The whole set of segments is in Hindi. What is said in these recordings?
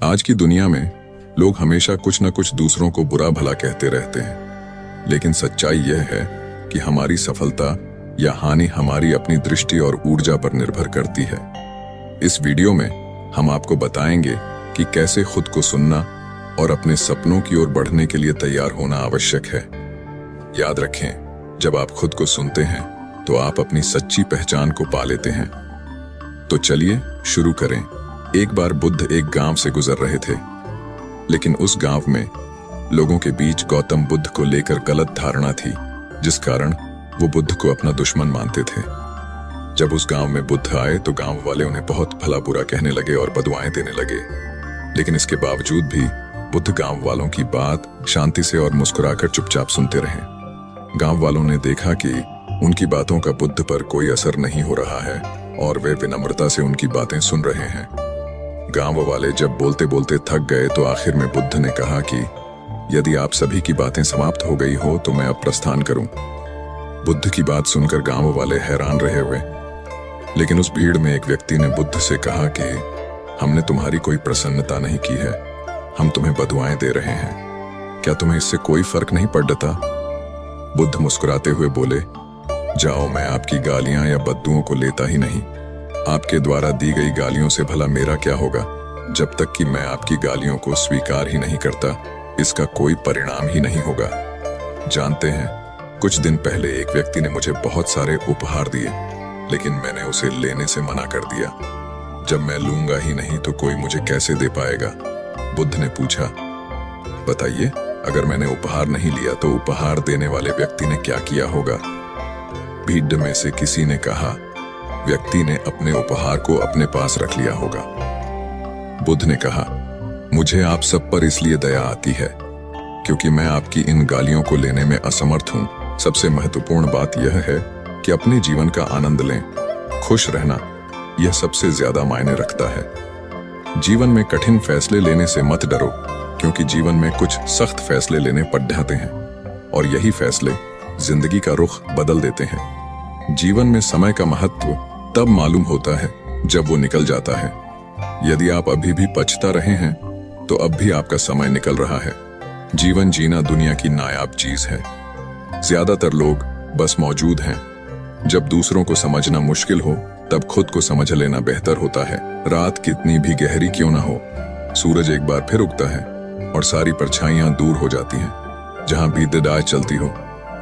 आज की दुनिया में लोग हमेशा कुछ न कुछ दूसरों को बुरा भला कहते रहते हैं, लेकिन सच्चाई यह है कि हमारी सफलता या हानि हमारी अपनी दृष्टि और ऊर्जा पर निर्भर करती है। इस वीडियो में हम आपको बताएंगे कि कैसे खुद को सुनना और अपने सपनों की ओर बढ़ने के लिए तैयार होना आवश्यक है। याद रखें, जब आप खुद को सुनते हैं तो आप अपनी सच्ची पहचान को पा लेते हैं। तो चलिए शुरू करें। एक बार बुद्ध एक गांव से गुजर रहे थे, लेकिन उस गांव में लोगों के बीच गौतम बुद्ध को लेकर गलत धारणा थी, जिस कारण वो बुद्ध को अपना दुश्मन मानते थे। जब उस गांव में बुद्ध आए तो गांव वाले उन्हें बहुत भला बुरा कहने लगे और बदुआएं देने लगे, लेकिन इसके बावजूद भी बुद्ध गांव वालों की बात शांति से और मुस्कुराकर चुपचाप सुनते रहे। गांव वालों ने देखा कि उनकी बातों का बुद्ध पर कोई असर नहीं हो रहा है और वे विनम्रता से उनकी बातें सुन रहे हैं। गांव वाले जब बोलते बोलते थक गए तो आखिर में बुद्ध ने कहा कि यदि आप सभी की बातें समाप्त हो गई हो तो मैं अब प्रस्थान करूं। बुद्ध की बात सुनकर गांव वाले हैरान रहे हुए, लेकिन उस भीड़ में एक व्यक्ति ने बुद्ध से कहा कि हमने तुम्हारी कोई प्रसन्नता नहीं की है, हम तुम्हें बदुआएं दे रहे हैं, क्या तुम्हें इससे कोई फर्क नहीं पड़ता? बुद्ध मुस्कुराते हुए बोले, जाओ, मैं आपकी गालियां या बद्दुओं को लेता ही नहीं। आपके द्वारा दी गई गालियों से भला मेरा क्या होगा? जब तक कि मैं आपकी गालियों को स्वीकार ही नहीं करता, इसका कोई परिणाम ही नहीं होगा। जानते हैं, कुछ दिन पहले एक व्यक्ति ने मुझे बहुत सारे उपहार दिए, लेकिन मैंने उसे लेने से मना कर दिया। जब मैं लूंगा ही नहीं तो कोई मुझे कैसे दे पाएगा? बुद्ध ने पूछा, बताइए, अगर मैंने उपहार नहीं लिया तो उपहार देने वाले व्यक्ति ने क्या किया होगा? भीड़ में से किसी ने कहा, व्यक्ति ने अपने उपहार को अपने पास रख लिया होगा। बुद्ध ने कहा, मुझे आप सब पर इसलिए दया आती है क्योंकि मैं आपकी इन गालियों को लेने में असमर्थ हूं। सबसे महत्वपूर्ण बात यह है कि अपने जीवन का आनंद लें। खुश रहना, यह सबसे ज्यादा मायने रखता है। जीवन में कठिन फैसले लेने से मत डरो, क्योंकि जीवन में कुछ सख्त फैसले लेने पड़ जाते हैं और यही फैसले जिंदगी का रुख बदल देते हैं। जीवन में समय का महत्व तब मालूम होता है जब वो निकल जाता है। यदि आप अभी भी पछता रहे हैं तो अब भी आपका समय निकल रहा है। जीवन जीना दुनिया की नायाब चीज है। ज्यादातर लोग बस मौजूद हैं। जब दूसरों को समझना मुश्किल हो तब खुद को समझ लेना बेहतर होता है। रात कितनी भी गहरी क्यों ना हो, सूरज एक बार फिर उगता है और सारी परछाइयां दूर हो जाती हैं। जहां भी दिदाय चलती हो,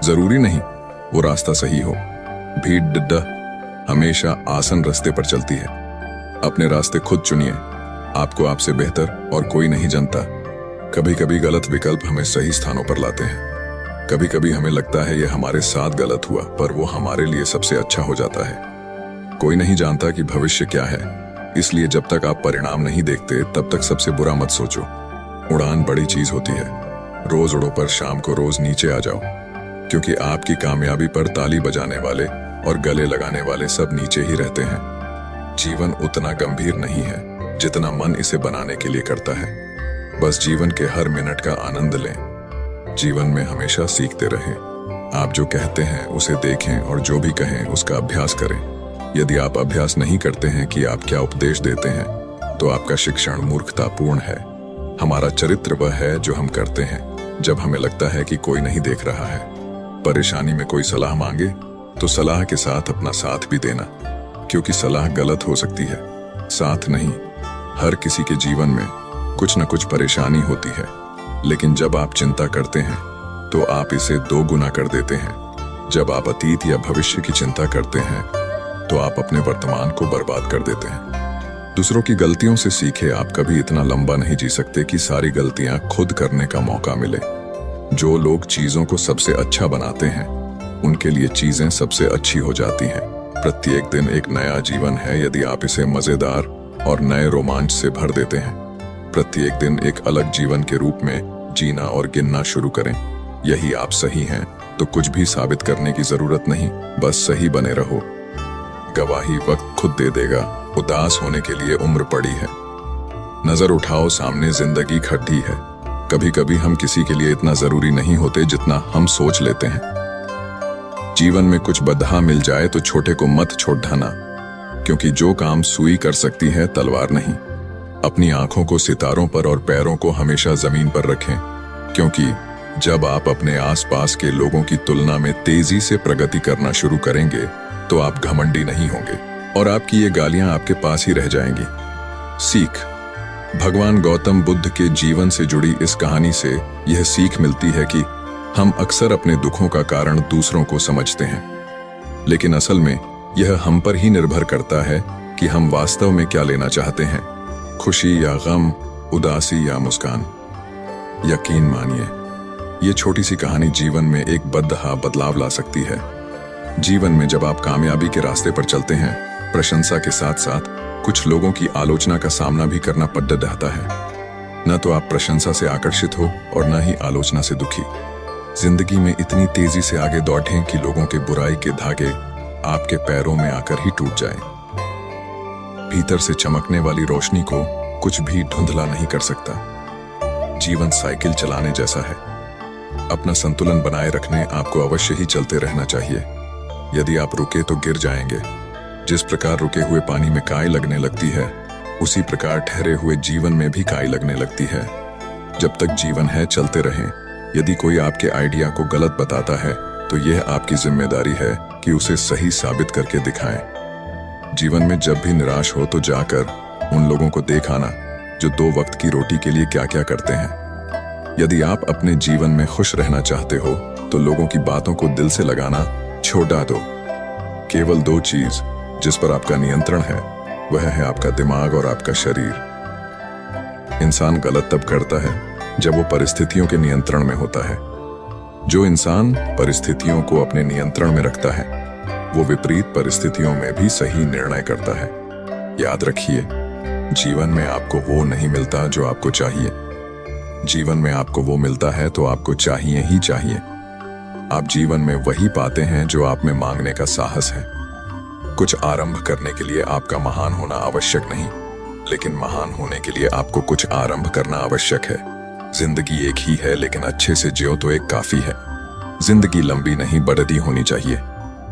जरूरी नहीं वो रास्ता सही हो। भीड़ डिड्डा हमेशा आसान रास्ते पर चलती है। अपने रास्ते खुद चुनिए, आपको आपसे बेहतर और कोई नहीं जानता। कभी कभी गलत विकल्प हमें सही स्थानों पर लाते हैं। कभी कभी हमें लगता है यह हमारे साथ गलत हुआ, पर वो हमारे लिए सबसे अच्छा हो जाता है। कोई नहीं जानता कि भविष्य क्या है, इसलिए जब तक आप परिणाम नहीं देखते तब तक सबसे बुरा मत सोचो। उड़ान बड़ी चीज होती है। रोज उड़ो पर शाम को रोज नीचे आ जाओ, क्योंकि आपकी कामयाबी पर ताली बजाने वाले और गले लगाने वाले सब नीचे ही रहते हैं। जीवन उतना गंभीर नहीं है जितना मन इसे बनाने के लिए करता है। बस जीवन के हर मिनट का आनंद लें। जीवन में हमेशा सीखते रहें। आप जो कहते हैं उसे देखें और जो भी कहें उसका अभ्यास करें। यदि आप अभ्यास नहीं करते हैं कि आप क्या उपदेश देते हैं तो आपका शिक्षण मूर्खतापूर्ण है। हमारा चरित्र वह है जो हम करते हैं जब हमें लगता है कि कोई नहीं देख रहा है। परेशानी में कोई सलाह मांगे तो सलाह के साथ अपना साथ भी देना, क्योंकि सलाह गलत हो सकती है, साथ नहीं। हर किसी के जीवन में कुछ न कुछ परेशानी होती है, लेकिन जब आप चिंता करते हैं तो आप इसे 2 गुना कर देते हैं। जब आप अतीत या भविष्य की चिंता करते हैं तो आप अपने वर्तमान को बर्बाद कर देते हैं। दूसरों की गलतियों से सीखे। आप कभी इतना लंबा नहीं जी सकते कि सारी गलतियां खुद करने का मौका मिले। जो लोग चीजों को सबसे अच्छा बनाते हैं उनके लिए चीजें सबसे अच्छी हो जाती हैं। प्रत्येक दिन एक नया जीवन है यदि आप इसे मजेदार और नए रोमांच से भर देते हैं। प्रत्येक दिन एक अलग जीवन के रूप में जीना और गिनना शुरू करें। यही आप सही हैं तो कुछ भी साबित करने की जरूरत नहीं, बस सही बने रहो। गवाही वक्त खुद दे देगा। उदास होने के लिए उम्र पड़ी है। नजर उठाओ, सामने जिंदगी खड़ी है। कभी कभी हम किसी के लिए इतना जरूरी नहीं होते जितना हम सोच लेते हैं। जीवन में कुछ बदहा मिल जाए तो छोटे को मत छोड़ ढाना, क्योंकि जो काम सुई कर सकती है तलवार नहीं। अपनी आंखों को सितारों पर और पैरों को हमेशा जमीन पर रखें, क्योंकि जब आप अपने आसपास के लोगों की तुलना में तेजी से प्रगति करना शुरू करेंगे तो आप घमंडी नहीं होंगे और आपकी ये गालियां आपके पास ही रह जाएंगी। सीख। भगवान गौतम बुद्ध के जीवन से जुड़ी इस कहानी से यह सीख मिलती है कि हम अक्सर अपने दुखों का कारण दूसरों को समझते हैं, लेकिन असल में यह हम पर ही निर्भर करता है कि हम वास्तव में क्या लेना चाहते हैं, खुशी या गम, उदासी या मुस्कान। यकीन मानिए, ये छोटी सी कहानी जीवन में एक बदहा बदलाव ला सकती है। जीवन में जब आप कामयाबी के रास्ते पर चलते हैं, प्रशंसा के साथ साथ कुछ लोगों की आलोचना का सामना भी करना पड़ जाता है। न तो आप प्रशंसा से आकर्षित हो और न ही आलोचना से दुखी। जिंदगी में इतनी तेजी से आगे दौड़ें कि लोगों के बुराई के धागे आपके पैरों में आकर ही टूट जाएं। भीतर से चमकने वाली रोशनी को कुछ भी धुंधला नहीं कर सकता। जीवन साइकिल चलाने जैसा है। अपना संतुलन बनाए रखने आपको अवश्य ही चलते रहना चाहिए। यदि आप रुके तो गिर जाएंगे। जिस प्रकार रुके हुए पानी में काई लगने लगती है, उसी प्रकार ठहरे हुए जीवन में भी काई लगने लगती है। जब तक जीवन है चलते रहें। यदि कोई आपके आइडिया को गलत बताता है तो यह आपकी जिम्मेदारी है कि उसे सही साबित करके दिखाएं। जीवन में जब भी निराश हो तो जाकर उन लोगों को देख आना जो 2 वक्त की रोटी के लिए क्या क्या करते हैं। यदि आप अपने जीवन में खुश रहना चाहते हो तो लोगों की बातों को दिल से लगाना छोड़ा दो। केवल 2 चीज जिस पर आपका नियंत्रण है वह है आपका दिमाग और आपका शरीर। इंसान गलत तब करता है जब वो परिस्थितियों के नियंत्रण में होता है। जो इंसान परिस्थितियों को अपने नियंत्रण में रखता है वो विपरीत परिस्थितियों में भी सही निर्णय करता है। याद रखिए, जीवन में आपको वो नहीं मिलता जो आपको चाहिए। जीवन में आपको वो मिलता है तो आपको चाहिए ही चाहिए। आप जीवन में वही पाते हैं जो आप में मांगने का साहस है। कुछ आरंभ करने के लिए आपका महान होना आवश्यक नहीं, लेकिन महान होने के लिए आपको कुछ आरंभ करना आवश्यक है। जिंदगी एक ही है, लेकिन अच्छे से जियो तो एक काफी है। जिंदगी लंबी नहीं बढ़ती होनी चाहिए।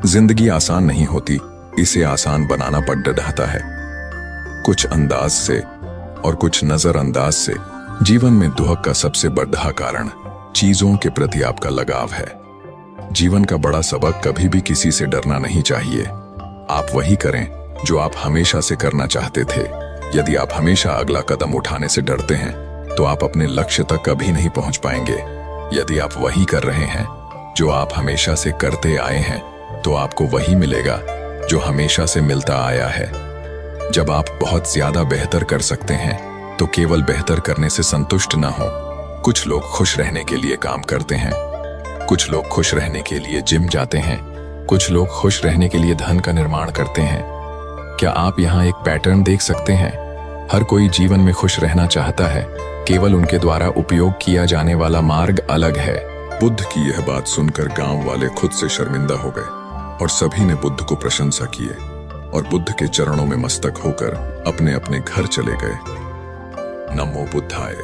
जिंदगी आसान नहीं होती, इसे आसान बनाना पड़ जाता है। कुछ अंदाज से और कुछ नजरअंदाज से। जीवन में दुख का सबसे बड़ा कारण चीजों के प्रति आपका लगाव है। जीवन का बड़ा सबक कभी भी किसी से डरना नहीं चाहिए। आप वही करें जो आप हमेशा से करना चाहते थे। यदि आप हमेशा अगला कदम उठाने से डरते हैं तो आप अपने लक्ष्य तक कभी नहीं पहुंच पाएंगे। यदि आप वही कर रहे हैं जो आप हमेशा से करते आए हैं तो आपको वही मिलेगा जो हमेशा से मिलता आया है। जब आप बहुत ज्यादा बेहतर कर सकते हैं तो केवल बेहतर करने से संतुष्ट ना हो। कुछ लोग खुश रहने के लिए काम करते हैं, कुछ लोग खुश रहने के लिए जिम जाते हैं, कुछ लोग खुश रहने के लिए धन का निर्माण करते हैं। क्या आप यहाँ एक पैटर्न देख सकते हैं? हर कोई जीवन में खुश रहना चाहता है, केवल उनके द्वारा उपयोग किया जाने वाला मार्ग अलग है। बुद्ध की यह बात सुनकर गांव वाले खुद से शर्मिंदा हो गए और सभी ने बुद्ध को प्रशंसा किए और बुद्ध के चरणों में मस्तक होकर अपने अपने घर चले गए। नमो बुद्धाय।